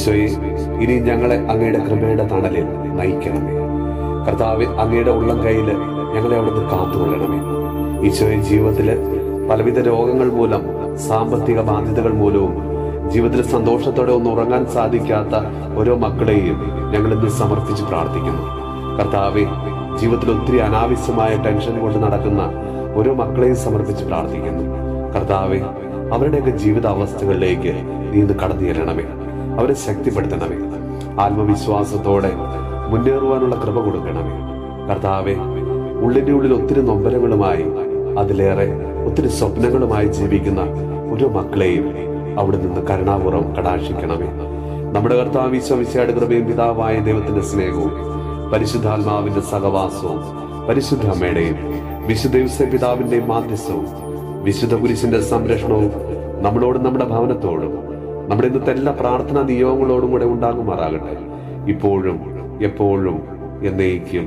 ഈശോയെ, ഇനി ഞങ്ങളെ അങ്ങയുടെ കൃപയുടെ തണലിൽ നയിക്കണമേ. കർത്താവെ, അങ്ങയുടെ ഉള്ളം കയ്യിൽ ഞങ്ങളെ അവിടുന്ന് കാത്തുകൊള്ളണമേ. ഈശോയെ, ജീവിതത്തില് പലവിധ രോഗങ്ങൾ മൂലം, സാമ്പത്തിക ബാധ്യതകൾ മൂലവും ജീവിതത്തിൽ സന്തോഷത്തോടെ ഒന്ന് ഉറങ്ങാൻ സാധിക്കാത്ത ഓരോ മക്കളെയും ഞങ്ങൾ ഇന്ന് സമർപ്പിച്ച് പ്രാർത്ഥിക്കുന്നു. കർത്താവെ, ജീവിതത്തിൽ ഒത്തിരി അനാവശ്യമായ ടെൻഷൻ കൊണ്ട് നടക്കുന്ന ഓരോ മക്കളെയും സമർപ്പിച്ച് പ്രാർത്ഥിക്കുന്നു. കർത്താവെ, അവരുടെയൊക്കെ ജീവിത അവസ്ഥകളിലേക്ക് നീ ഇന്ന് കടന്നു ചെല്ലണമേ. അവരെ ശക്തിപ്പെടുത്തണമേ. ആത്മവിശ്വാസത്തോടെ മുന്നേറുവാനുള്ള കൃപ കൊടുക്കണമേ. കർത്താവെ, ഉള്ളിന്റെ ഉള്ളിൽ ഒത്തിരി നൊമ്പരങ്ങളുമായി, അതിലേറെ ഒത്തിരി സ്വപ്നങ്ങളുമായി ജീവിക്കുന്ന ഓരോ മക്കളെയും അവിടെ നിന്ന് കരുണാപൂർവ്വം കടാക്ഷിക്കണമേ. നമ്മുടെ കർത്താവ് ഈശോ മിശിഹായുടെ കൃപയും പിതാവായ ദൈവത്തിന്റെ സ്നേഹവും പരിശുദ്ധാത്മാവിന്റെ സഹവാസവും പരിശുദ്ധ അമ്മയുടെയും വിശുദ്ധ ഔസേപ്പ് പിതാവിന്റെയും മാധ്യസ്ഥവും വിശുദ്ധ കുരിശിന്റെ സംരക്ഷണവും നമ്മളോടും നമ്മുടെ ഭവനത്തോടും നമ്മുടെ ഇന്നത്തെ എല്ലാ പ്രാർത്ഥനാ നിയോഗങ്ങളോടും കൂടെ ഉണ്ടാകുമാറാകട്ടെ, ഇപ്പോഴും എപ്പോഴും എന്നേക്കും.